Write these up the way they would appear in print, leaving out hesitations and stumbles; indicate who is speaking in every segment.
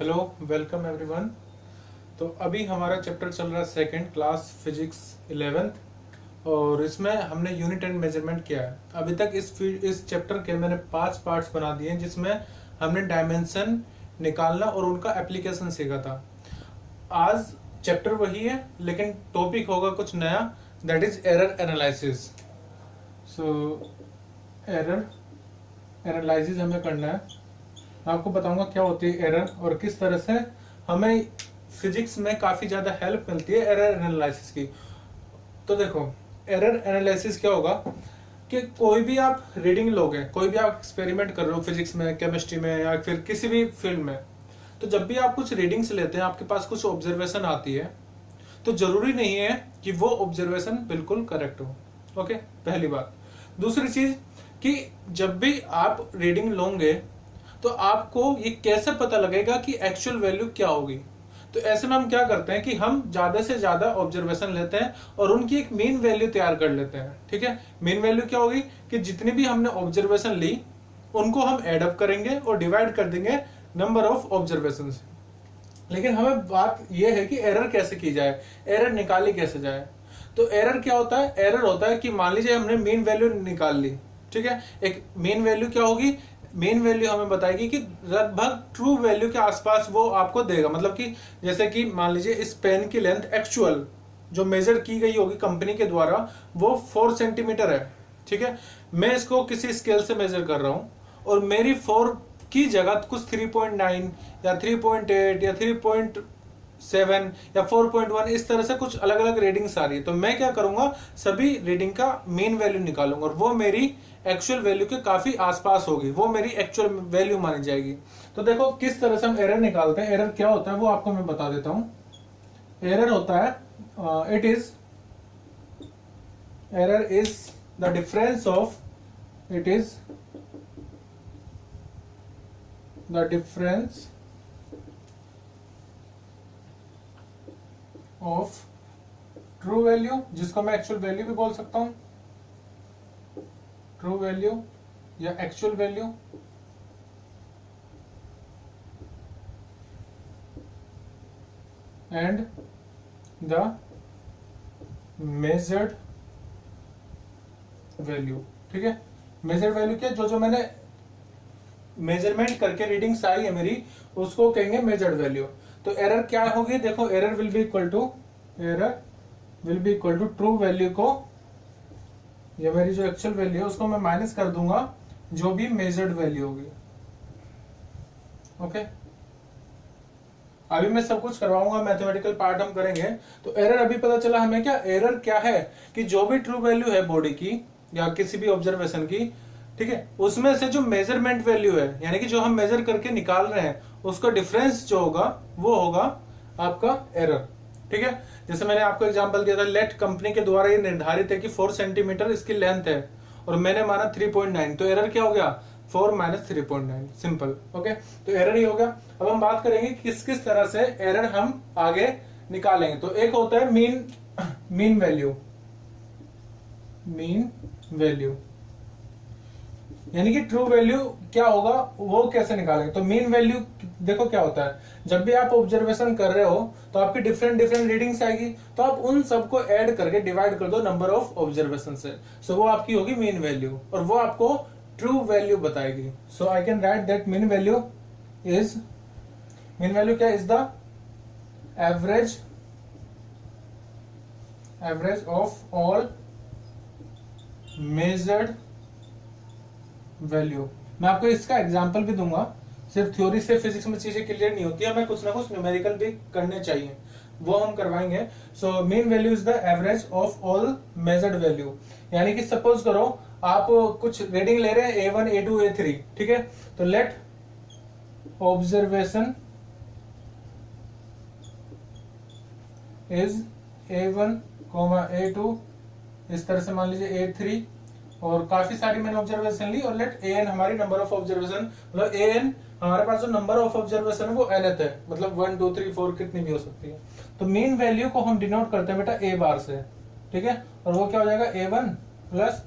Speaker 1: Hello, welcome everyone. तो अभी हमारा चैप्टर चल रहा है सेकंड क्लास फिजिक्स 11th और इसमें हमने यूनिट एंड मेजरमेंट किया है। अभी तक इस चैप्टर के मैंने 5 पार्ट्स बना दिए हैं जिसमें हमने डायमेंशन निकालना और उनका एप्लीकेशन सीखा था। आज चैप्टर वही है लेकिन टॉपिक होगा कुछ नया, that is error analysis. So error analysis हमें करना है। मैं आपको बताऊंगा क्या होती है एरर और किस तरह से हमें फिजिक्स में काफी ज्यादा हेल्प मिलती है एरर एनालिसिस की। तो देखो, एरर एनालिसिस क्या होगा कि कोई भी आप रीडिंग लोगे, कोई भी आप एक्सपेरिमेंट कर रहे हो फिजिक्स में, केमिस्ट्री में या फिर किसी भी फील्ड में, तो जब भी आप कुछ रीडिंग्स लेते हैं, आपके पास कुछ ऑब्जर्वेशन आती है, तो जरूरी नहीं है कि वो ऑब्जर्वेशन बिल्कुल करेक्ट हो। ओके, पहली बात। दूसरी चीज कि जब भी आप रीडिंग लोगे तो आपको ये कैसे पता लगेगा कि एक्चुअल वैल्यू क्या होगी। तो ऐसे में हम क्या करते हैं कि हम ज्यादा से ज्यादा ऑब्जर्वेशन लेते हैं और उनकी एक मीन वैल्यू तैयार कर लेते हैं। ठीक है, मीन वैल्यू क्या होगी कि जितनी भी हमने ऑब्जर्वेशन ली उनको हम एडअप करेंगे और डिवाइड कर देंगे नंबर ऑफ ऑब्जर्वेशन से। लेकिन हमें बात यह है कि एरर कैसे की जाए, एरर निकाली कैसे जाए। तो एरर क्या होता है? एरर होता है कि मान लीजिए हमने मीन वैल्यू निकाल ली। ठीक है, एक मीन वैल्यू क्या होगी? मेन वैल्यू हमें बताएगी कि लगभग ट्रू वैल्यू के आसपास वो आपको देगा। मतलब कि जैसे कि मान लीजिए इस पेन की लेंथ एक्चुअल जो मेजर की गई होगी कंपनी के द्वारा वो 4 सेंटीमीटर है। ठीक है, मैं इसको किसी स्केल से मेजर कर रहा हूं और मेरी 4 की जगह कुछ 3.9 या 3.8 या 3.7 या 4.1 इस तरह से कुछ अलग अलग रीडिंग्स आ रही है। तो मैं क्या करूंगा, सभी रीडिंग का मेन वैल्यू निकालूंगा और वो मेरी एक्चुअल वैल्यू के काफी आसपास होगी, वो मेरी एक्चुअल वैल्यू मानी जाएगी। तो देखो किस तरह से हम एरर निकालते हैं। एरर क्या होता है वो आपको मैं बता देता हूं। एरर होता है error is the difference of of true value, जिसको मैं एक्चुअल वैल्यू भी बोल सकता हूं, ट्रू वैल्यू या actual value, and the measured value. ठीक है, मेजर्ड वैल्यू क्या? जो मैंने मेजरमेंट करके रीडिंग्स आई है मेरी, उसको कहेंगे मेजर्ड वैल्यू। तो एरर क्या होगी? देखो, error will be equal to true value को, या मेरी जो एक्चुअल वैल्यू है उसको मैं माइनस कर दूंगा जो भी मेजर्ड वैल्यू होगी। ओके, अभी मैं सब कुछ करवाऊंगा, मैथमेटिकल पार्ट हम करेंगे। तो एरर अभी पता चला हमें। क्या एरर क्या है कि जो भी ट्रू वैल्यू है बॉडी की या किसी भी ऑब्जर्वेशन की, ठीक है, उसमें से जो मेजरमेंट वैल्यू है, यानी कि जो हम मेजर करके निकाल रहे हैं, उसका डिफरेंस जो होगा वो होगा आपका एरर। ठीक है, जैसे मैंने आपको एग्जांपल दिया था, लेट कंपनी के द्वारा ये निर्धारित है कि 4 सेंटीमीटर इसकी लेंथ है और मैंने माना 3.9, तो एरर क्या हो गया? 4 माइनस 3.9, सिंपल। ओके, तो एरर ही हो गया। अब हम बात करेंगे किस किस तरह से एरर हम आगे निकालेंगे। तो एक होता है मीन वैल्यू, यानी कि ट्रू वैल्यू क्या होगा वो कैसे निकालेंगे। तो मीन वैल्यू देखो क्या होता है, जब भी आप ऑब्जर्वेशन कर रहे हो तो आपकी डिफरेंट रीडिंग्स आएगी, तो आप उन सबको ऐड करके डिवाइड कर दो नंबर ऑफ ऑब्जर्वेशन से। सो वो आपकी होगी मीन वैल्यू और वो आपको ट्रू वैल्यू बताएगी। So I can write that mean value क्या is the average of all measured value. मैं आपको इसका एग्जांपल भी दूंगा। सिर्फ थ्योरी से फिजिक्स में चीजें क्लियर नहीं होती है, हमें कुछ ना कुछ न्यूमेरिकल भी करने चाहिए, वो हम करवाएंगे। So mean value is the average of all measured value. यानी कि सपोज करो आप कुछ रीडिंग ले रहे हैं A1 A2 A3, ठीक है, तो late observation is A1, A2, इस तरह से मान लीजिए A3, और काफी सारी मैंने ऑब्जर्वेशन ली, और लेट an हमारी नंबर ऑफ ऑब्जर्वेशन, मतलब an हमारे पास जो नंबर ऑफ ऑब्जर्वेशन है वो nth है, मतलब 1 2 3 4 कितनी भी हो सकती है। तो मीन वैल्यू को हम डिनोट करते हैं बेटा a बार से। ठीक है, और वो क्या हो जाएगा? A1 plus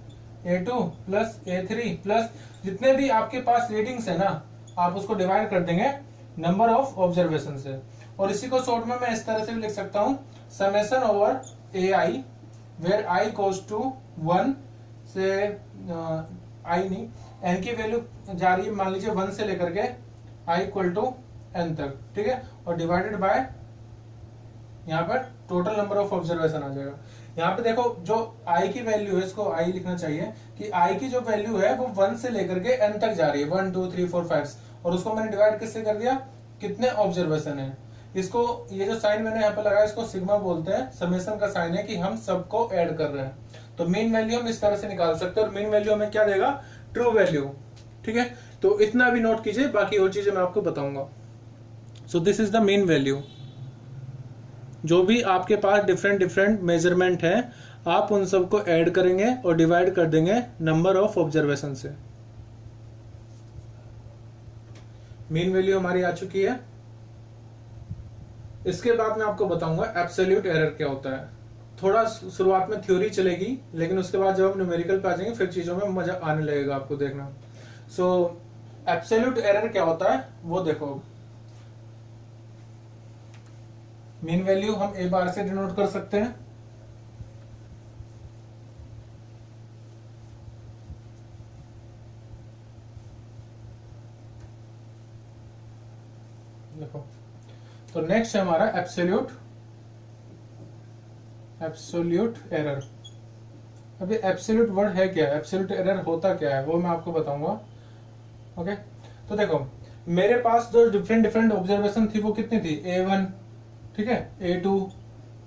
Speaker 1: A2 plus A3 plus जितने भी आपके पास रीडिंग्स है ना, आप उसको डिवाइड कर देंगे नंबर ऑफ ऑब्जर्वेशन से। और इसी को शॉर्ट में मैं इस तरह से भी लिख सकता हूं, summation over a i where i goes to 1 से आई नहीं, एन की वैल्यू जा रही है मान लीजिए 1 से लेकर के आई इक्वल टू एन तक, ठीक है, और डिवाइडेड बाय यहाँ पर टोटल नंबर ऑफ ऑब्जर्वेशन आ जाएगा। यहाँ पे देखो जो आई की वैल्यू है, इसको आई लिखना चाहिए कि आई की जो वैल्यू है वो 1 से लेकर के एन तक जा रही है, 1 2 3 4 5, और उसको मैंने डिवाइड किससे कर दिया, कितने ऑब्जर्वेशन है। इसको ये जो साइन मैंने यहाँ पे लगाया इसको सिग्मा बोलते हैं, समेशन का साइन है कि हम सबको ऐड कर रहे हैं। तो मीन वैल्यू हम इस तरह से निकाल सकते हैं, और मीन वैल्यू हमें क्या देगा, ट्रू वैल्यू, ठीक है। तो इतना भी नोट कीजिए, बाकी और चीजें मैं आपको बताऊंगा। So this is the mean value. जो भी आपके पास डिफरेंट डिफरेंट मेजरमेंट है, आप उन सबको ऐड करेंगे और डिवाइड कर देंगे नंबर ऑफ ऑब्जर्वेशन से। मीन वैल्यू हमारी आ चुकी है। इसके बाद मैं आपको बताऊंगा एब्सोल्यूट एरर क्या होता है। थोड़ा शुरुआत में थ्योरी चलेगी, लेकिन उसके बाद जब हम न्यूमेरिकल पे आ जाएंगे फिर चीजों में मजा आने लगेगा आपको देखना। सो एब्सोल्यूट एरर क्या होता है वो देखो। मीन वैल्यू हम ए बार से डिनोट कर सकते हैं। देखो, तो नेक्स्ट है हमारा एब्सोल्यूट एरर। अभी एब्सोल्यूट वर्ड है क्या, एब्सोल्यूट एरर होता क्या है वो मैं आपको बताऊंगा। ओके, तो देखो मेरे पास जो डिफरेंट डिफरेंट ऑब्जर्वेशन थी वो कितनी थी, A1, ठीक है, A2,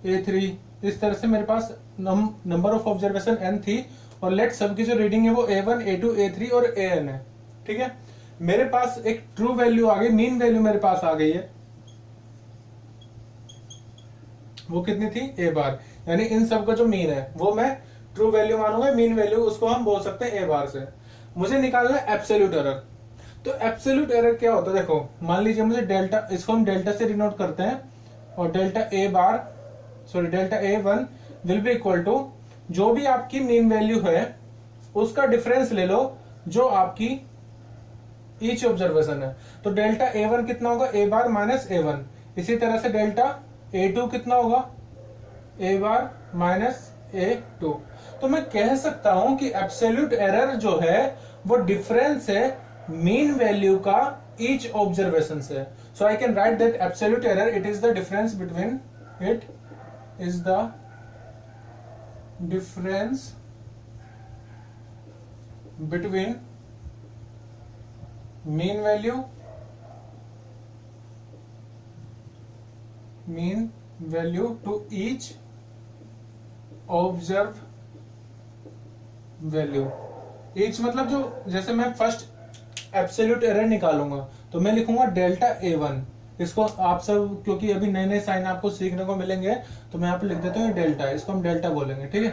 Speaker 1: A3, इस तरह से मेरे पास नंबर ऑफ ऑब्जर्वेशन n थी, और लेट सबकी जो रीडिंग है वो A1, A2, A3 और AN है, ठीक है। मेरे पास एक ट्रू वैल्यू आ गई, मीन वैल्यू मेरे पास आ गई है, वो कितनी थी, A बार, यानी इन सब का जो मीन है वो मैं ट्रू वैल्यू मानूंगा, मीन वैल्यू उसको हम बोल सकते हैं A बार से। मुझे निकालना है एब्सोल्यूट एरर। तो एब्सोल्यूट एरर क्या होता है, देखो मान लीजिए मुझे डेल्टा, इसको हम डेल्टा से डिनोट करते हैं, और delta A1 will be equal to जो भी आपकी मीन वैल्यू है उसका डिफरेंस ले लो जो आपकी ईच ऑब्जर्वेशन है। तो डेल्टा A1 कितना होगा, A बार माइनस A1। इसी तरह से डेल्टा A2 कितना होगा, A बार माइनस A2। तो मैं कह सकता हूं कि एब्सोल्यूट एरर जो है वो डिफरेंस है मीन वैल्यू का ईच ऑब्जर्वेशन से। So I can write that absolute error it is the difference between mean value to each observed value। each मतलब जो, जैसे मैं फर्स्ट एब्सोल्यूट एरर निकालूंगा तो मैं लिखूंगा डेल्टा A1। इसको आप सब, क्योंकि अभी नए नए साइन आपको सीखने को मिलेंगे, तो मैं यहाँ पे लिख देता हूँ डेल्टा, इसको हम डेल्टा बोलेंगे, ठीक है।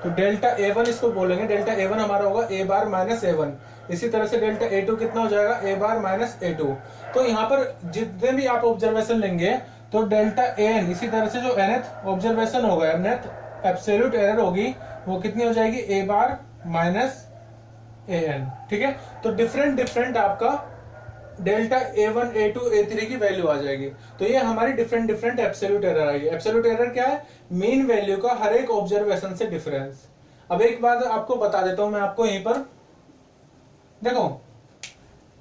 Speaker 1: तो डेल्टा A1 इसको बोलेंगे, डेल्टा A1 हमारा होगा A बार माइनस A1। इसी तरह से डेल्टा A2 कितना हो जाएगा, A बार माइनस A2। तो यहाँ पर जितने भी आप ऑब्जर्वेशन लेंगे तो डेल्टा AN, इसी तरह से जो nth ऑब्जर्वेशन होगा, nth एब्सोल्यूट एरर होगी, वो कितनी हो जाएगी, A बार माइनस AN, ठीक है। तो डिफरेंट डिफरेंट आपका डेल्टा A1, A2, A3 की वैल्यू आ जाएगी। तो ये हमारी डिफरेंट डिफरेंट एब्सोल्यूट एरर आएगी। एब्सोल्यूट एरर क्या है, मीन वैल्यू का हर एक ऑब्जर्वेशन से डिफरेंस। अब एक बात आपको बता देता हूं मैं आपको यहीं पर, देखो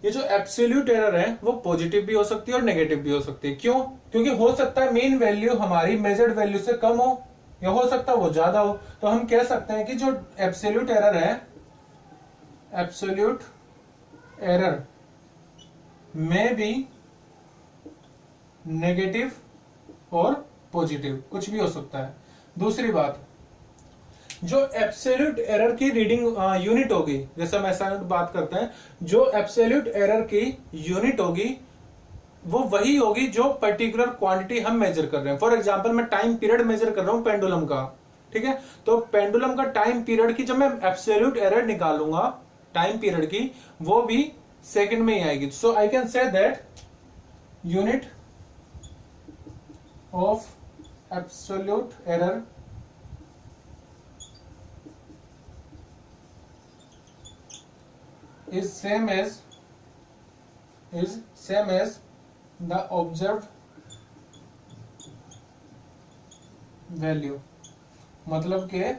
Speaker 1: ये जो एब्सोल्यूट एरर है वो पॉजिटिव भी हो सकती है और नेगेटिव भी हो सकती है। क्यों, क्योंकि हो सकता है मीन वैल्यू हमारी मेजर्ड वैल्यू से कम हो, या हो सकता है वो ज्यादा हो। तो हम कह सकते हैं कि जो एब्सोल्यूट एरर है, एब्सोल्यूट एरर में भी नेगेटिव और पॉजिटिव कुछ भी हो सकता है। दूसरी बात, जो एब्सोल्यूट एरर की रीडिंग यूनिट होगी, जैसे हम ऐसा बात करते हैं, जो एब्सोल्यूट एरर की यूनिट होगी वो वही होगी जो पर्टिकुलर क्वांटिटी हम मेजर कर रहे हैं। फॉर एग्जांपल मैं टाइम पीरियड मेजर कर रहा हूं पेंडुलम का, ठीक है। तो पेंडुलम का टाइम पीरियड की जब मैं एब्सोल्यूट एरर निकालूंगा टाइम पीरियड की, वो भी सेकंड में ही आएगी। So I can say that unit of absolute error is same as the observe value, मतलब कि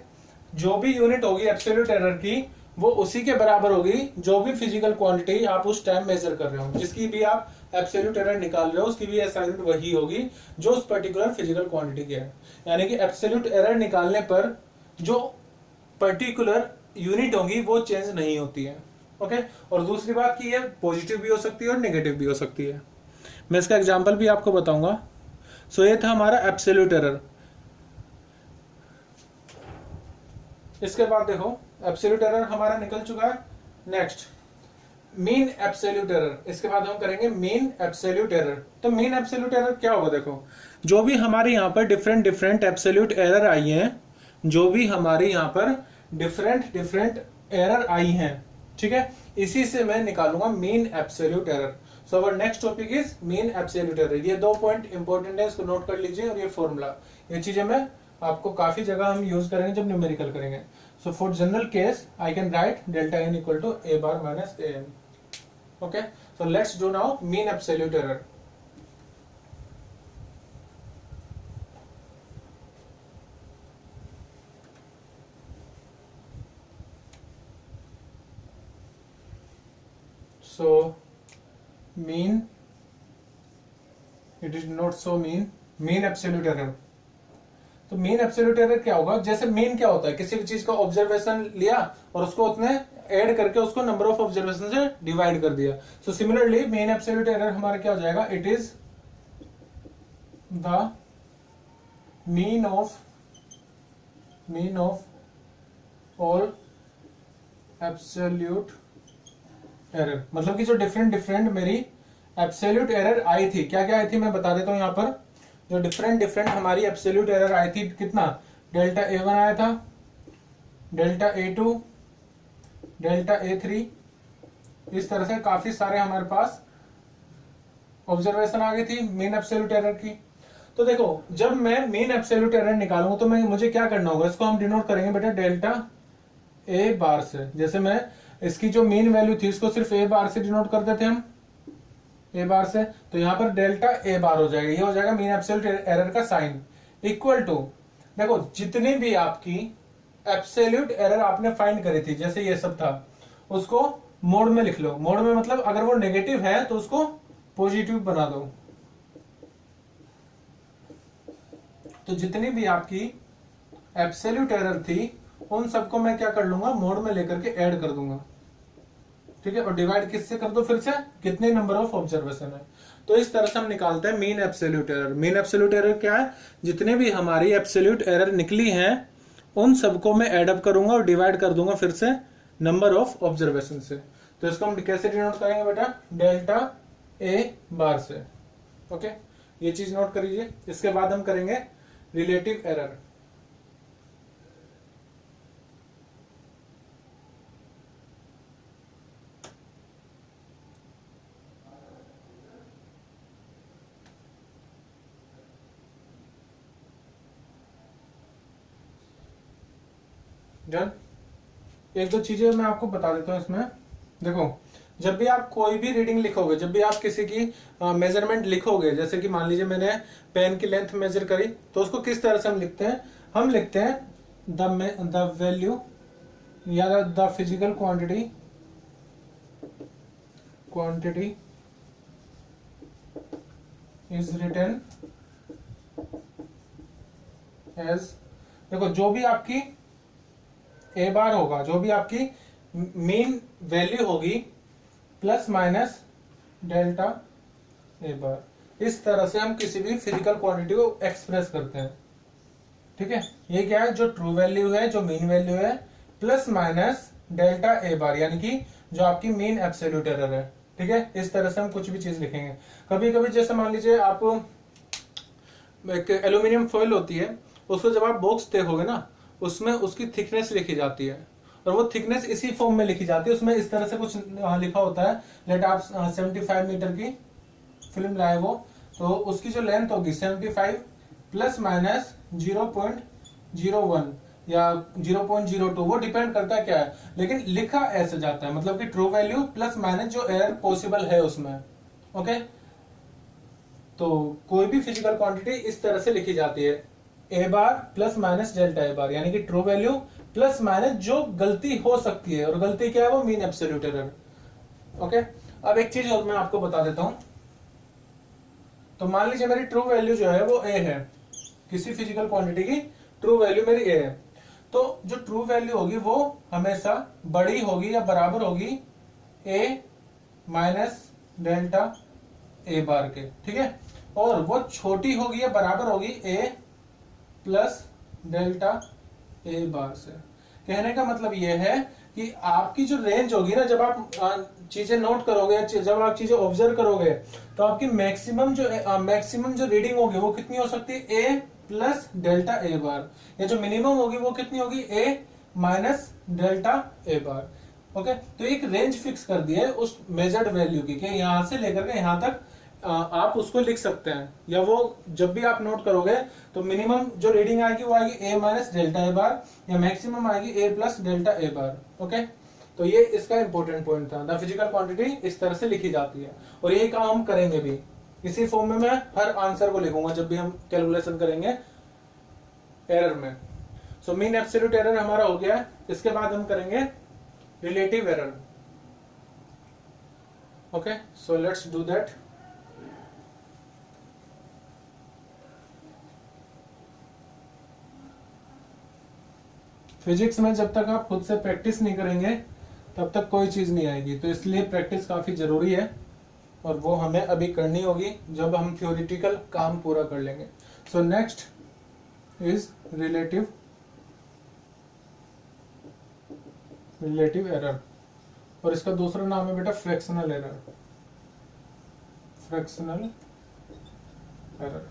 Speaker 1: जो भी यूनिट होगी एब्सोल्यूट एरर की वो उसी के बराबर होगी जो भी फिजिकल क्वांटिटी आप उस टाइम मेजर कर रहे हो, जिसकी भी आप एब्सोल्यूट एरर निकाल रहे हो उसकी भी SI यूनिट वही होगी जो उस पर्टिकुलर फिजिकल क्वांटिटी की है। यानी कि एब्सोल्यूट एरर निकालने पर जो पर्टिकुलर यूनिट होगी वो चेंज नहीं होती है। ओके, और दूसरी बात की ये पॉजिटिव भी हो सकती है और नेगेटिव भी हो सकती है। मैं इसका एग्जांपल भी आपको बताऊंगा। सो ये था हमारा एब्सोल्यूट एरर। इसके बाद देखो एब्सोल्यूट एरर हमारा निकल चुका है। नेक्स्ट मीन एब्सोल्यूट एरर, इसके बाद हम करेंगे मीन एब्सोल्यूट एरर। तो मीन एब्सोल्यूट एरर क्या होगा, देखो जो भी हमारे यहाँ पर डिफरेंट डिफरेंट एब्सोल्यूट एरर आई हैं, जो भी हमारे यहाँ पर डिफरेंट डिफरेंट एरर आई हैं, ठीक है, इसी से मैं निकालूंगा mean absolute error. So our next topic is mean absolute error. ये 2 पॉइंट इंपॉर्टेंट है, इसको नोट कर लीजिए। और ये फॉर्मूला, ये चीजें मैं आपको काफी जगह हम यूज करेंगे जब न्यूमेरिकल करेंगे। So for general case I can write delta n equal to a bar minus an। Okay, so let's do now mean absolute error. So mean, it is not so mean absolute error। तो mean absolute error क्या होगा, जैसे mean क्या होता है, किसी भी चीज का ऑब्जर्वेशन लिया और उसको उतने ऐड करके उसको नंबर ऑफ ऑब्जर्वेशन से डिवाइड कर दिया। So similarly mean absolute error हमारा क्या हो जाएगा, it is the mean of all absolute error. मतलब कि जो डिफरेंट डिफरेंट मेरी एब्सोल्यूट एरर आई थी, क्या क्या आई थी मैं बता देता हूं। यहां पर जो डिफरेंट डिफरेंट हमारी एब्सोल्यूट एरर आई थी, कितना, डेल्टा A1 आया था, डेल्टा A2, डेल्टा A3, इस तरह से काफी सारे हमारे पास ऑब्जर्वेशन आ गई थी मीन एब्सोल्यूट एरर की। तो देखो जब मैं मीन एब्सोल्यूट एरर निकालूंगा तो मुझे क्या करना होगा, इसको हम डिनोट करेंगे बेटा डेल्टा A बार से। जैसे मैं इसकी जो मीन वैल्यू थी इसको सिर्फ A बार से डिनोट करते थे हम, A बार से, तो यहां पर डेल्टा A बार हो जाएगा, ये हो जाएगा मीन एब्सोल्यूट एरर का साइन। इक्वल टू, देखो जितनी भी आपकी एब्सोल्यूट एरर आपने फाइंड करी थी, जैसे ये सब था, उसको मोड में लिख लो। मोड में मतलब अगर वो नेगेटिव है तो उसको पॉजिटिव बना दो। तो जितनी भी आपकी एब्सोल्यूट एरर थी उन सबको मैं क्या कर लूंगा, मोड में लेकर के ऐड कर दूंगा, ठीक है, और डिवाइड किससे कर दो, फिर से कितने नंबर ऑफ ऑब्जर्वेशन है। तो इस तरह से हम निकालते हैं mean absolute error. Mean absolute error क्या है, जितने भी हमारी एब्सोल्यूट एरर निकली हैं उन सबको मैं ऐड अप करूंगा और डिवाइड कर दूंगा फिर से नंबर ऑफ ऑब्जर्वेशन से। तो इसको हम कैसे डिनोट करेंगे बेटा, डेल्टा A बार से। ओके, ये चीज नोट करिए। इसके बाद हम करेंगे रिलेटिव एरर। डन। एक दो चीजें मैं आपको बता देता हूं इसमें। देखो जब भी आप कोई भी रीडिंग लिखोगे, जब भी आप किसी की मेजरमेंट लिखोगे, जैसे कि मान लीजिए मैंने पेन की लेंथ मेजर करी, तो उसको किस तरह से हम लिखते हैं, हम लिखते हैं द वैल्यू या the physical quantity is written as, देखो जो भी आपकी A बार होगा, जो भी आपकी मीन वैल्यू होगी, प्लस माइनस डेल्टा A बार। इस तरह से हम किसी भी फिजिकल क्वांटिटी को एक्सप्रेस करते हैं, ठीक है। ये क्या है, जो ट्रू वैल्यू है, जो मीन वैल्यू है, प्लस माइनस डेल्टा A बार, यानी कि जो आपकी मीन एब्सोल्यूट एरर है, ठीक है। इस तरह से हम कुछ भी चीज लिखेंगे। कभी कभी जैसे मान लीजिए आप एक एल्यूमिनियम फॉइल होती है, उसको जब आप बॉक्स देखोगे ना, उसमें उसकी थिकनेस लिखी जाती है, और वो थिकनेस इसी फॉर्म में लिखी जाती है। उसमें इस तरह से कुछ लिखा होता है, लेट आप 75 मीटर की फिल्म लाए वो, तो उसकी जो लेंथ होगी 75 प्लस माइनस 0.01 या 0.02, वो डिपेंड करता है क्या है, लेकिन लिखा ऐसे जाता है, मतलब कि ट्रू वैल्यू प्लस माइनस जो एरर पॉसिबल है उसमें। ओके, तो कोई भी फिजिकल क्वांटिटी इस तरह से लिखी जाती है, ए बार plus minus delta A bar, यानी कि ट्रू वैल्यू प्लस माइनस जो गलती हो सकती है, और गलती क्या है, वो मीन एब्सोल्यूट एरर। ओके, अब एक चीज और मैं आपको बता देता हूं। तो मान लीजिए मेरी ट्रू वैल्यू जो है वो ए है, किसी फिजिकल क्वांटिटी की ट्रू वैल्यू मेरी ए है, तो जो ट्रू वैल्यू होगी वो हमेशा बड़ी होगी या बराबर होगी ए माइनस डेल्टा ए बार के, ठीक है, और वो छोटी होगी या बराबर होगी ए प्लस डेल्टा ए बार से। कहने का मतलब ये है कि आपकी जो रेंज होगी ना, जब आप चीजें नोट करोगे, जब आप चीजें ऑब्जर्व करोगे, तो आपकी मैक्सिमम जो रीडिंग होगी वो कितनी हो सकती है, ए प्लस डेल्टा ए बार, या जो मिनिमम होगी वो कितनी होगी, ए minus delta A bar. Okay, तो एक रेंज फिक्स कर दी है उस मेजर्ड वैल्यू की, कि यहां से लेकर के यहां तक आप उसको लिख सकते हैं, या वो जब भी आप नोट करोगे तो मिनिमम जो रीडिंग आएगी वो आएगी ए माइनस डेल्टा ए बार, या मैक्सिमम आएगी ए plus delta A bar. Okay, तो ये इसका इंपॉर्टेंट पॉइंट था। द फिजिकल क्वांटिटी इस तरह से लिखी जाती है, और यही काम हम करेंगे भी। इसी फॉर्म में मैं हर आंसर को लिखूंगा जब भी हम कैलकुलेशन करेंगे एरर में। सो मीन एब्सोल्यूट एरर हमारा हो गया। इसके बाद हम करेंगे relative error. Okay, so let's do that. Physics में जब तक आप खुद से प्रैक्टिस नहीं करेंगे तब तक कोई चीज नहीं आएगी, तो इसलिए प्रैक्टिस काफी जरूरी है, और वो हमें अभी करनी होगी जब हम थ्योरेटिकल काम पूरा कर लेंगे। So next is relative error, और इसका दूसरा नाम है बेटा fractional error. Fractional error.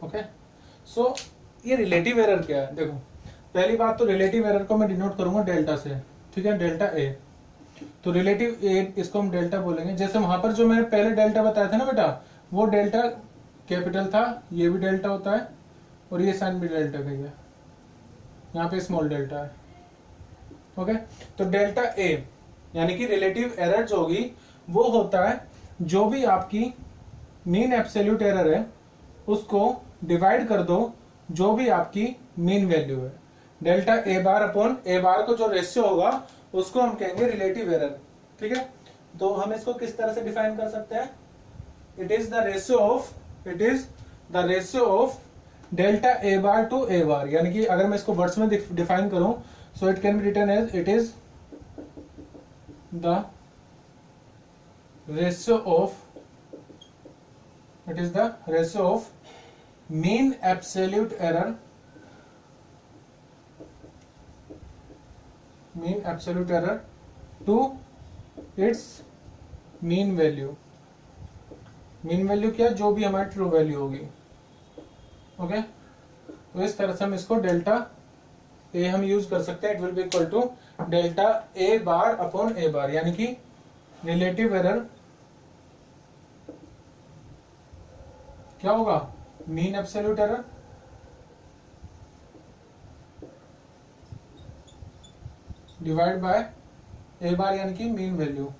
Speaker 1: Okay, so ये रिलेटिव एरर क्या है? देखो, पहली बात तो रिलेटिव एरर को मैं डिनोट करूंगा डेल्टा से, ठीक है, डेल्टा ए। तो रिलेटिव ए इसको हम डेल्टा बोलेंगे। जैसे वहां पर जो मैंने पहले डेल्टा बताया था ना बेटा, वो डेल्टा कैपिटल था, ये भी डेल्टा होता है, और ये साइन भी डेल्टा का ही है, यहाँ पे स्मॉल डेल्टा है। ओके, तो डेल्टा ए यानी कि रिलेटिव एरर जो होगी वो होता है जो भी आपकी मीन एब्सोल्यूट एरर है उसको डिवाइड कर दो जो भी आपकी मीन वैल्यू है। Delta A bar upon A बार को जो रेशियो होगा उसको हम कहेंगे रिलेटिव एरर, ठीक है। तो हम इसको किस तरह से डिफाइन कर सकते हैं? It is the ratio of delta A bar to A bar, यानी कि अगर मैं इसको वर्ड्स में डिफाइन करूं, so it can be written as it is the ratio of mean absolute error to its mean value। Mean value क्या? जो भी हमारी ट्रू वैल्यू होगी। ओके, तो इस तरह से हम इसको डेल्टा ए हम यूज कर सकते हैं। It will be equal to delta A bar upon A bar, यानी कि रिलेटिव एरर क्या होगा? Mean absolute error divide by A bar, यानी कि मीन वैल्यू।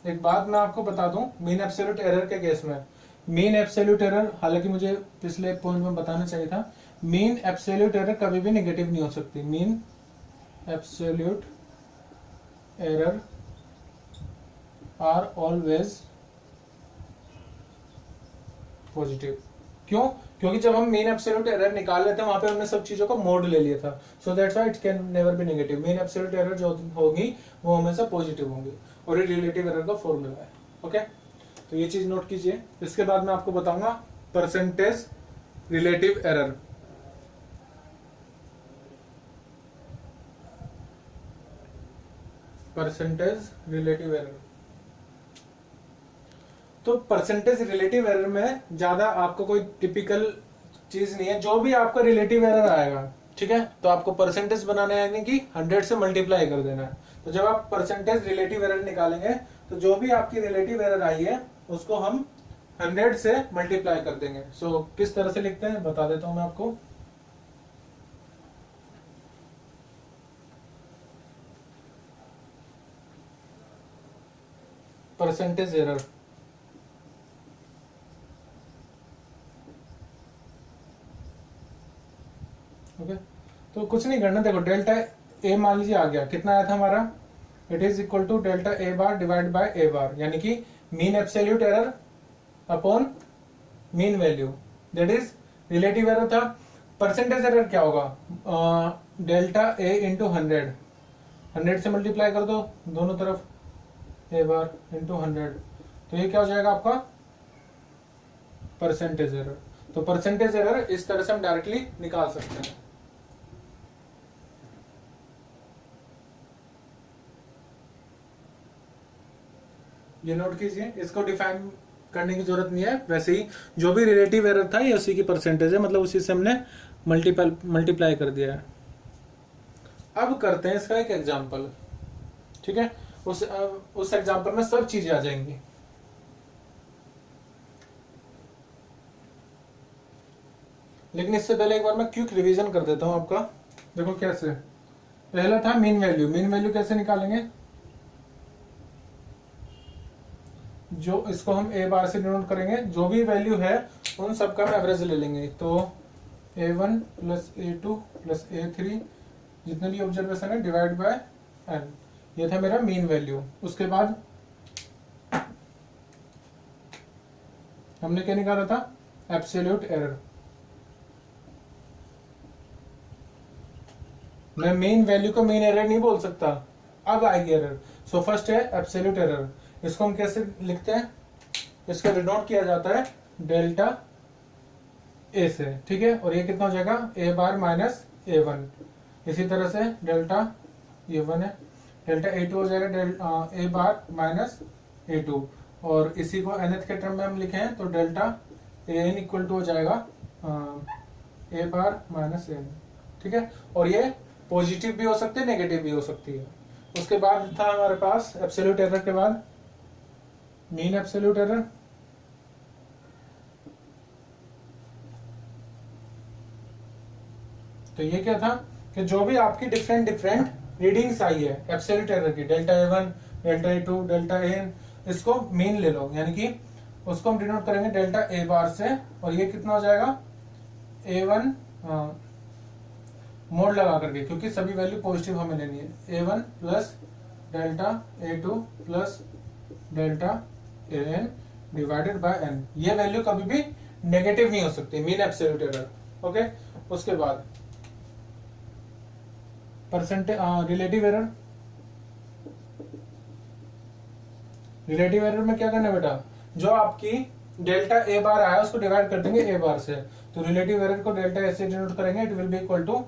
Speaker 1: एक बात मैं आपको बता दूं, मीन एब्सोल्यूट एरर के केस में, मीन एब्सोल्यूट एरर, हालांकि मुझे पिछले पॉइंट में बताना चाहिए था, मीन एब्सोल्यूट एरर कभी भी नेगेटिव नहीं हो सकती। Mean absolute error are always positive. क्यों? क्योंकि जब हम मीन एब्सोल्यूट एरर निकाल लेते हैं वहां पे हमने सब चीजों का मोड ले लिया था, so that's why it can never be negative. Mean absolute error जो होगी वो हमेशा पॉजिटिव होंगी, और ये रिलेटिव एरर का फॉर्मूला है। ओके, तो ये चीज नोट कीजिए। इसके बाद मैं आपको बताऊंगा percentage relative error. Percentage relative error, तो परसेंटेज रिलेटिव एरर में ज्यादा आपको कोई टिपिकल चीज नहीं है। जो भी आपका रिलेटिव एरर आएगा, ठीक है, तो आपको परसेंटेज बनाना है, यानी कि 100 से मल्टीप्लाई कर देना है। तो जब आप परसेंटेज रिलेटिव एरर निकालेंगे तो जो भी आपकी रिलेटिव एरर आई है उसको हम 100 से मल्टीप्लाई कर देंगे। सो किस तरह से लिखते हैं बता देता हूं मैं आपको। परसेंटेज एरर तो कुछ नहीं करना, देखो डेल्टा ए मान लीजिए आ गया, कितना आया था हमारा, it is equal to delta A bar divide by A bar, यानी कि mean absolute error upon mean value, that is relative error था। परसेंटेज एरर क्या होगा, डेल्टा ए इंटू 100 से मल्टीप्लाई कर दो दोनों तरफ, ए बार इंटू 100, तो ये क्या हो जाएगा आपका परसेंटेज एरर। तो परसेंटेज एरर इस तरह से हम डायरेक्टली निकाल सकते हैं। ये नोट कीजिए, इसको डिफाइन करने की जरूरत नहीं है, वैसे ही जो भी रिलेटिव एरर था ये उसी की परसेंटेज है, मतलब उसी से हमने मल्टीप्लाई कर दिया है। अब करते हैं इसका एक एग्जांपल, ठीक है। उस एग्जांपल में सब चीजें आ जाएंगी। लेकिन इससे पहले एक बार मैं क्विक रिवीजन कर देता हूं आपका। देखो कैसे, पहला था मीन वैल्यू। मीन वैल्यू कैसे निकालेंगे, जो इसको हम ए बार से डिनोट करेंगे, जो भी वैल्यू है उन सबका हम एवरेज ले लेंगे। तो A1 plus A2 plus A3 जितने भी ऑब्जर्वेशन है डिवाइड बाय n, ये था मेरा मीन वैल्यू। उसके बाद हमने क्या निकाला था, एब्सोल्यूट एरर। मैं मेन वैल्यू को मेन एरर नहीं बोल सकता, अब आएगी एरर। सो फर्स्ट है एब्सोल्यूट एरर, इसको हम कैसे लिखते हैं, इसको डिनोट किया जाता है डेल्टा ए से, ठीक है। और ये कितना हो जाएगा, ए बार माइनस A1। इसी तरह से डेल्टा A1 है, डेल्टा A2 हो जाएगा ए बार माइनस A2, और इसी को nth के टर्म में हम लिखे हैं तो डेल्टा AN इक्वल टू हो जाएगा ए बार माइनस AN, ठीक है। और ये पॉजिटिव भी हो सकती है, नेगेटिव भी हो सकती है। उसके बाद था हमारे पास एब्सोल्यूट एरर के बाद मीन एब्सोल्यूट एरर। तो ये क्या था कि जो भी आपकी डिफरेंट रीडिंग्स आई है एब्सोल्यूट एरर की, delta A1 delta A2 delta AN, इसको मीन ले लो, यानी कि उसको हम डिनोट करेंगे डेल्टा ए बार से। और ये कितना हो जाएगा, A1 मोड लगा करके, क्योंकि सभी वैल्यू पॉजिटिव हमें लेनी है। A1 plus delta A2 plus delta AN divided by n। ये वैल्यू कभी भी नेगेटिव नहीं हो सकती, मीन एब्सोल्यूट एरर, ओके। उसके बाद percentage relative error. Relative error में क्या करना है बेटा, जो आपकी डेल्टा ए बार आया उसको डिवाइड कर देंगे ए बार से, तो रिलेटिव एरर को डेल्टा ए से डिनोट करेंगे, it will be equal to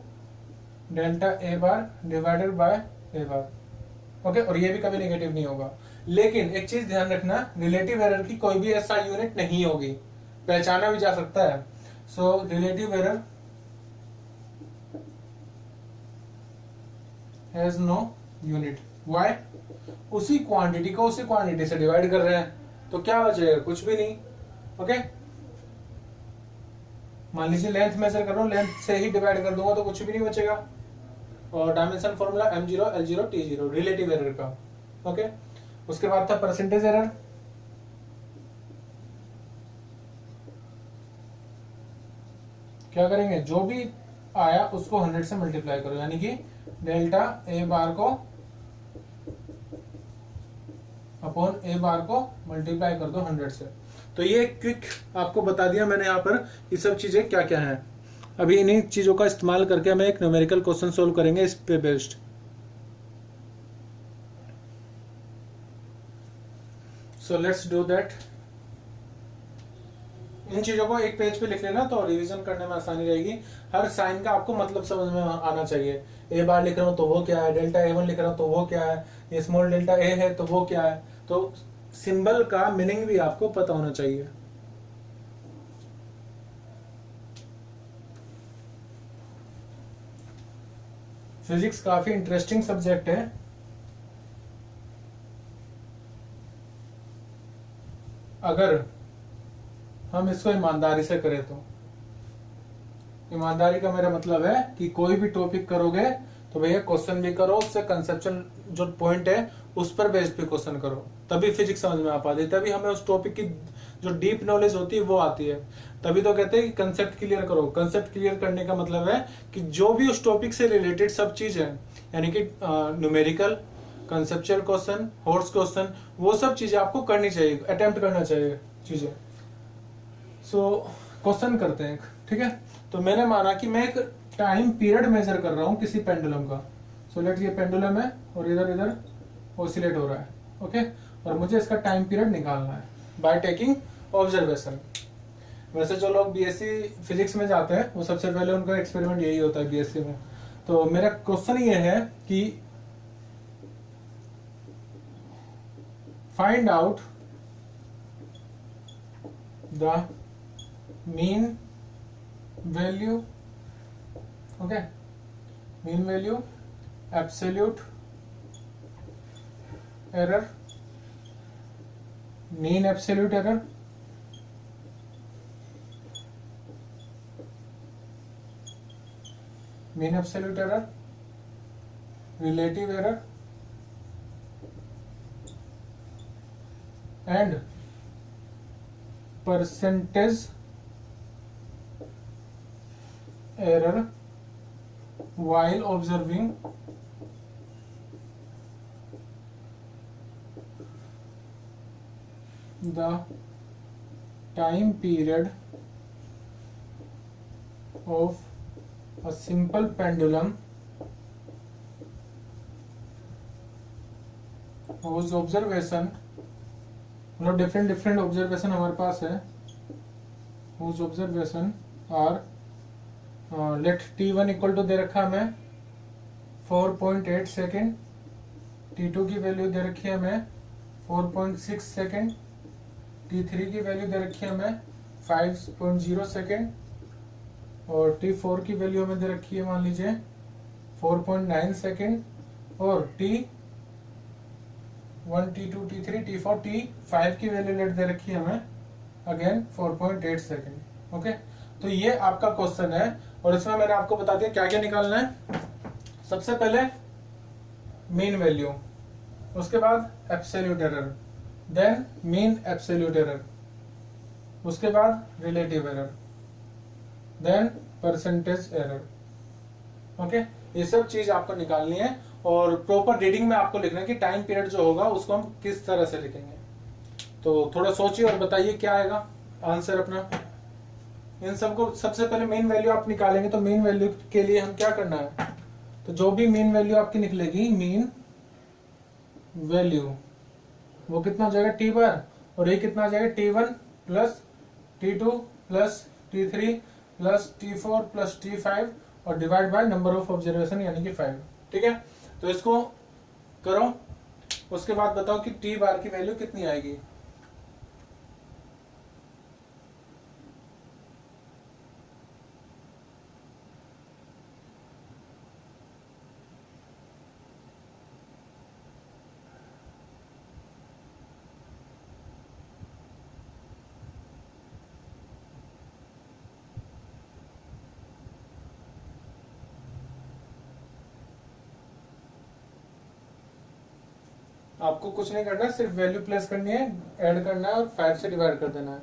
Speaker 1: delta A bar divided by A bar, okay. और ये भी कभी नेगेटिव नहीं होगा। लेकिन एक चीज ध्यान रखना, रिलेटिव एरर की कोई भी ऐसा यूनिट नहीं होगी, पहचाना भी जा सकता है। So relative error has no unit. Why, उसी क्वांटिटी को उसी क्वांटिटी से डिवाइड कर रहे हैं, तो क्या बचेगा, कुछ भी नहीं, ओके। मान लीजिए लेंथ मेजर कर रहा हूं, लेंथ से ही डिवाइड कर दूंगा तो कुछ भी नहीं बचेगा। और dimension formula M0 L0 T0 relative error का, ओके। उसके बाद था परसेंटेज एरर। क्या करेंगे, जो भी आया उसको 100 से मल्टीप्लाई करो, यानी कि डेल्टा ए बार को अपॉन ए बार को मल्टीप्लाई कर दो 100 से। तो ये क्विक आपको बता दिया मैंने यहाँ पर ये सब चीजें क्या क्या हैं। अभी इन्हीं चीजों का इस्तेमाल करके हम एक न्यूमेरिकल क्वेश्चन सोल्व करेंगे इस पे based. So let's do that. इन चीजों को एक पेज पे लिख लेना तो रिवीजन करने में आसानी रहेगी। हर साइन का आपको मतलब समझ में आना चाहिए। ए बार लिख रहा हूं तो वो क्या है, डेल्टा A1 लिख रहा हूं तो वो क्या है, ये स्मॉल डेल्टा ए है तो वो क्या है, तो सिंबल का मीनिंग भी आपको पता होना चाहिए। फिजिक्स काफी इंटरेस्टिंग सब्जेक्ट है। अगर हम इसको ईमानदारी से करें तो, ईमानदारी का मेरा मतलब है कि कोई भी टॉपिक करोगे तो भैया क्वेश्चन भी करो, उससे कंसेप्शन जो पॉइंट है उस पर बेस्ड पे क्वेश्चन करो, तभी फिजिक्स समझ में आ पाती है, तभी हमें उस टॉपिक की जो डीप नॉलेज होती है वो आती है। तभी तो कहते हैं कि कंसेप्ट क्लियर करो। कंसेप्ट क्लियर करने का मतलब है कि जो भी उस टॉपिक से रिलेटेड सब चीज है, यानी कि numerical, conceptual question, horse question, वो सब चीजें आपको करनी चाहिए, अटेम्प्ट करना चाहिए चीजें। सो क्वेश्चन करते हैं, ठीक है। तो मैंने माना कि मैं एक टाइम पीरियड मेजर कर रहा हूं किसी पेंडुलम का। सो लेट ये पेंडुलम है और इधर इधर ऑसिलेट हो रहा है, ओके। और मुझे इसका टाइम पीरियड निकालना है बाय टेकिंग ऑब्जर्वेशन। वैसे जो लोग बीएससी फिजिक्स में जाते हैं वो सबसे पहले उनका एक्सपेरिमेंट यही होता है बीएससी में। तो मेरा क्वेश्चन ये है कि find out the mean value, okay, mean value, absolute error, mean absolute error, mean absolute error, relative error and percentage error while observing the time period of a simple pendulum whose observation, मतलब different observation हमारे पास है, whose observation are let t1 equal to दे रखा हमें 4.8 second, t2 की value दे रखी है हमें 4.6 सेकेंड, t3 की वैल्यू दे रखी है हमें 5.0 सेकेंड और t4 की वैल्यू हमें दे रखी है मान लीजिए 4.9 सेकेंड और t1, t2, t3, t4, t5 की वैल्यू लेट दे रखी है हमें अगेन 4.8 सेकेंड, ओके। तो ये आपका क्वेश्चन है और इसमें मैंने आपको बता दिया क्या क्या निकालना है। सबसे पहले मीन वैल्यू, उसके बाद absolute error, then mean absolute error, उसके बाद relative error, then percentage error, okay. ये सब चीज आपको निकालनी है और प्रॉपर रीडिंग में आपको लिखना है कि टाइम पीरियड जो होगा उसको हम किस तरह से लिखेंगे। तो थोड़ा सोचिए और बताइए क्या आएगा आंसर अपना। इन सबको सबसे पहले मेन वैल्यू आप निकालेंगे तो मेन वैल्यू के लिए हम क्या करना है, तो जो भी मेन वैल्यू आपकी निकलेगी, मेन वैल्यू वो कितना हो जाएगा टी बार, और ये कितना आ जाएगा t1 plus t2 plus t3 plus t4 plus t5 और divide by number of observation यानी कि 5, ठीक है। तो इसको करो, उसके बाद बताओ कि टी बार की वैल्यू कितनी आएगी। आपको कुछ नहीं करना है, सिर्फ वैल्यू प्लेस करनी है, ऐड करना है और 5 से डिवाइड कर देना है।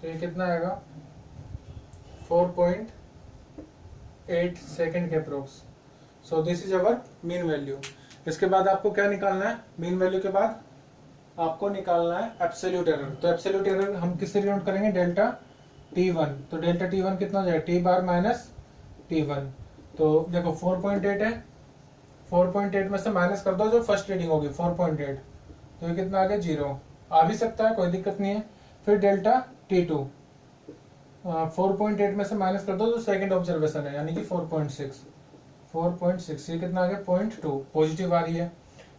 Speaker 1: तो ये कितना आएगा 4.8 सेकेंड के approx. So this is our mean value. इसके बाद आपको क्या निकालना है, मीन वैल्यू के बाद आपको निकालना है एब्सोल्यूट एरर। तो एब्सोल्यूट एरर हम किससे डिनोट करेंगे, डेल्टा t1। तो डेल्टा t1 कितना हो जाएगा, टी बार माइनस t1। तो देखो 4.8 है, 4.8 में से माइनस कर दो जो फर्स्ट रीडिंग होगी 4.8, तो ये कितना आ गया 0, आ भी सकता है कोई दिक्कत नहीं है। फिर डेल्टा t2, 4.8 में से माइनस कर दो जो सेकंड ऑब्जर्वेशन है यानी कि 4.6, ये कितना आ गया 0.2, पॉजिटिव आ रही है।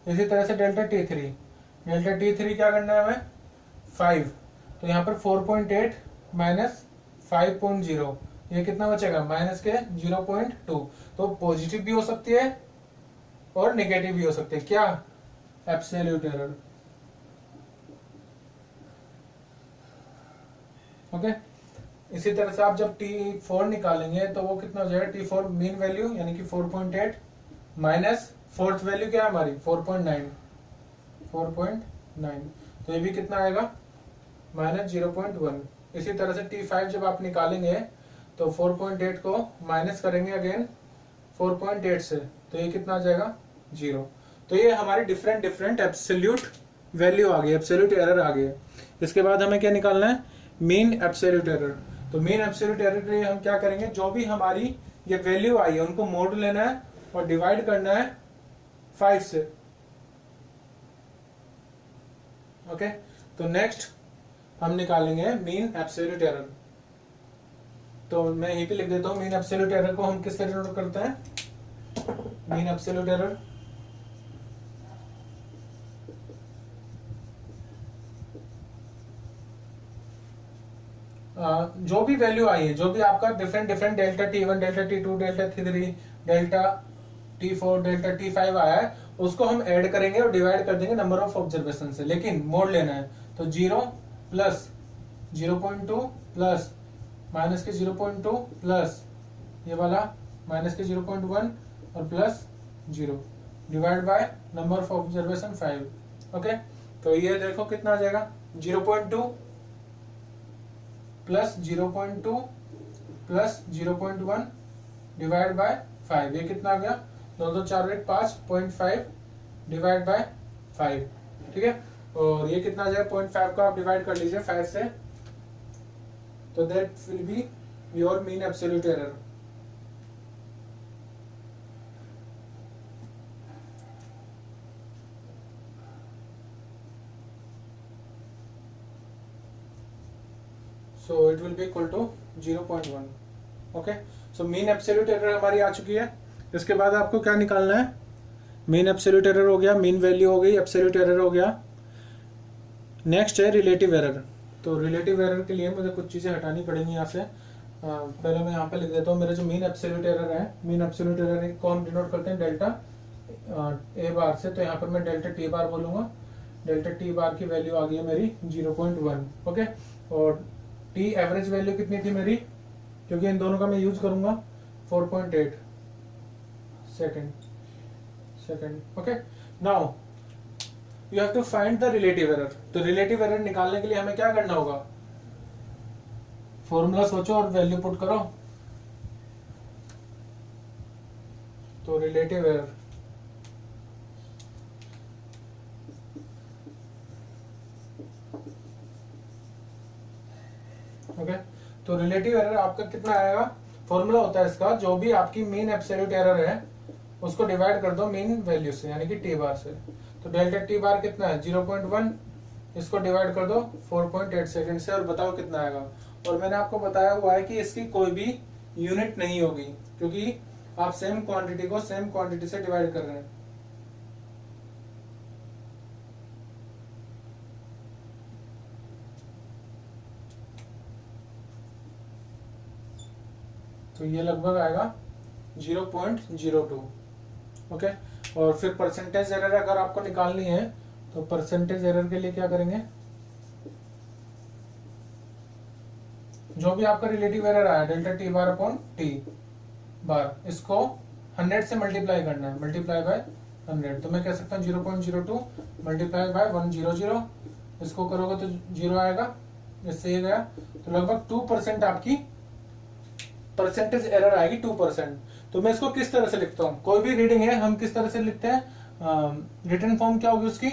Speaker 1: इसी तरह से डेल्टा t3, क्या करना है हमें 5, तो यहाँ पर 4.8 माइनस 5.0, ये कितना बचेगा माइनस के 0.2। तो पॉजिटिव भी हो सकती है और नेगेटिव भी हो सकती है, क्या एब्सोल्यूट एरर, ओके। इसी तरह से आप जब T4 निकालेंगे तो वो कितना हो जाएगा, T4 मीन वैल्यू यानी कि 4.8 माइनस फोर्थ वैल्यू क्या है हमारी 4.9, तो ये भी कितना आएगा माइनस 0.1। इसी तरह से T5 जब आप निकालेंगे तो 4.8 को माइनस करेंगे अगेन 4.8 से, तो ये कितना आ जाएगा 0। तो ये हमारी डिफरेंट एब्सोल्यूट वैल्यू आ गई, एब्सोल्यूट एरर आ गई। इसके बाद हमें क्या निकालना है, मीन एब्सोल्यूट एरर। तो मीन एब्सोल्यूट एरर के लिए हम क्या करेंगे, जो भी हमारी ये वैल्यू आई है उनको मोड लेना है और डिवाइड करना है 5 से। ओके, तो नेक्स्ट हम निकालेंगे मीन एब्सोल्यूट एरर। तो मैं यहीं पे लिख देता हूं, मीन एब्सोल्यूट एरर को हम किस तरह नोट करते हैं, मीन एब्सोल्यूट एरर जो भी वैल्यू आई है, जो भी आपका different delta T1, delta T2, delta T3, delta T4, delta T5 आया है, उसको हम ऐड करेंगे और डिवाइड कर देंगे नंबर ऑफ ऑब्जर्वेशन से, लेकिन मोड लेना है। तो 0 प्लस 0.2 प्लस माइनस के 0.2 प्लस ये वाला माइनस के 0.1 और plus 0 divide by number of observation 5। Okay, तो ये देखो कितना आ जाएगा, 0.2 प्लस 0.2 प्लस 0.1 डिवाइड बाय 5, ये कितना आ गया 2 2 4 1 5.5 डिवाइड बाय 5। ठीक है, और ये कितना आ जाएगा 0.5 का आप डिवाइड कर लीजिए 5 से, तो that will be your mean absolute error. so it will be equal to 0.1। Okay, so mean absolute error हमारी आ चुकी है। इसके बाद आपको क्या निकालना है, मीन एब्सोल्यूट एरर हो गया, मीन वैल्यू हो गई, एब्सोल्यूट एरर हो गया। नेक्स्ट है रिलेटिव एरर। तो रिलेटिव एरर के लिए मुझे कुछ चीजें हटानी पड़ेंगी यहाँ से। पहले मैं यहाँ पे लिख देता हूँ मेरे जो मीन एब्सोल्यूट एरर है, मीन एब्सोल्यूट एरर को हम डिनोट करते हैं डेल्टा ए बार से। तो यहाँ पर मैं डेल्टा टी बार बोलूंगा, डेल्टा टी बार की वैल्यू आ गई है मेरी 0.1। ओके, और टी एवरेज वैल्यू कितनी थी मेरी, क्योंकि इन दोनों का मैं यूज करूंगा 4.8 second. Okay, now you have to find the relative error. तो रिलेटिव एरर निकालने के लिए हमें क्या करना होगा, फॉर्मूला सोचो और वैल्यू पुट करो। तो रिलेटिव एरर ओके, तो रिलेटिव एरर आपका कितना आएगा, फॉर्मूला होता है इसका, जो भी आपकी मीन एब्सोल्यूट एरर है उसको डिवाइड कर दो मीन वैल्यू से यानी कि टी बार से। तो डेल्टा टी बार कितना है 0.1, इसको डिवाइड कर दो 4.8 सेकंड से और बताओ कितना आएगा। और मैंने आपको बताया हुआ है कि इसकी कोई भी यूनिट नहीं होगी, क्योंकि आप सेम क्वांटिटी को सेम क्वांटिटी से डिवाइड कर रहे हैं। तो ये लगभग आएगा 0.02। ओके, और फिर परसेंटेज एरर अगर आपको निकालनी है तो परसेंटेज एरर के लिए क्या करेंगे, जो भी आपका रिलेटिव एरर आया delta T bar upon T bar, इसको 100 से मल्टीप्लाई करना है, मल्टीप्लाई बाय 100। तो मैं कह सकता हूँ 0.02 मल्टीप्लाई बाय 100, इसको करोगे तो 0 आएगा, इससे ये गया। तो लगभग 2% आपकी परसेंटेज एरर आएगी, 2%। तो मैं इसको किस तरह से लिखता हूँ, कोई भी रीडिंग है हम किस तरह से लिखते हैं, रिटर्न फॉर्म क्या होगी उसकी,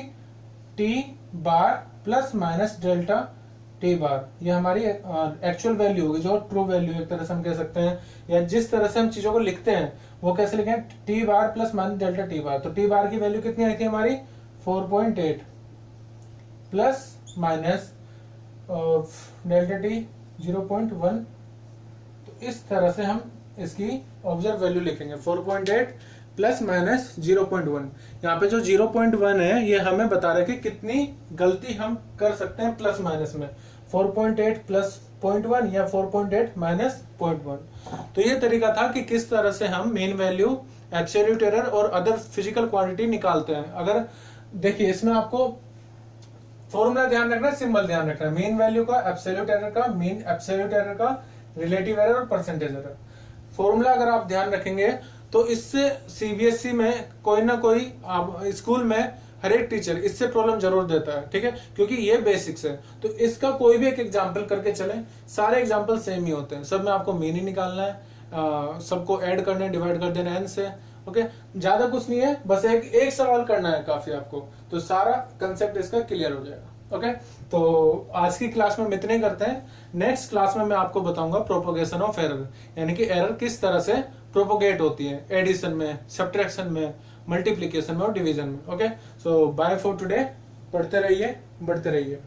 Speaker 1: T bar plus minus delta T bar, ये हमारी एक्चुअल वैल्यू होगी, जो ट्रू वैल्यू एक तरह से हम कह सकते हैं, या जिस तरह से हम चीजों को लिखते हैं वो कैसे लिखें, T bar plus minus delta T bar. तो टी बार की वैल्यू कितनी आई थी हमारी 4.8 प्लस माइनस डेल्टा टी 0.1। तो इस तरह से हम इसकी ऑब्जर्व वैल्यू लिखेंगे 4.8 प्लस माइनस 0.1। यहाँ पे जो 0.1 है ये हमें बता रहा है कि कितनी गलती हम कर सकते हैं प्लस माइनस में, 4.8 प्लस 0.1 या 4.8 माइनस 0.1। तो ये तरीका था कि किस तरह से हम मेन वैल्यू, एब्सोल्यूट एरर और अदर फिजिकल क्वांटिटी निकालते हैं। अगर देखिए इसमें आपको फॉर्मूला ध्यान रखना, सिंबल ध्यान रखना, मीन वैल्यू का, एब्सोल्यूट एरर का, मीन एब्सोल्यूट एरर का, रिलेटिव एरर और परसेंटेज एरर। फॉर्मूला अगर आप ध्यान रखेंगे तो इससे सीबीएसई में कोई ना कोई आप स्कूल में हर एक टीचर इससे प्रॉब्लम जरूर देता है, ठीक है, क्योंकि ये बेसिक्स है। तो इसका कोई भी एक एग्जाम्पल करके चले, सारे एग्जाम्पल सेम ही होते हैं, सब में आपको मीन ही निकालना है, सबको ऐड करना है, डिवाइड कर देना है n से। ओके, ज्यादा कुछ नहीं है, बस एक सवाल करना है काफी आपको, तो सारा कंसेप्ट इसका क्लियर हो जाएगा। ओके, तो आज की क्लास में हम इतने ही करते हैं। नेक्स्ट क्लास में मैं आपको बताऊंगा प्रोपोगेशन ऑफ एरर, यानी कि एरर किस तरह से प्रोपोगेट होती है एडिशन में, सब्ट्रैक्शन में, मल्टीप्लीकेशन में और डिवीजन में। Okay, so bye for today, पढ़ते रहिए, बढ़ते रहिए।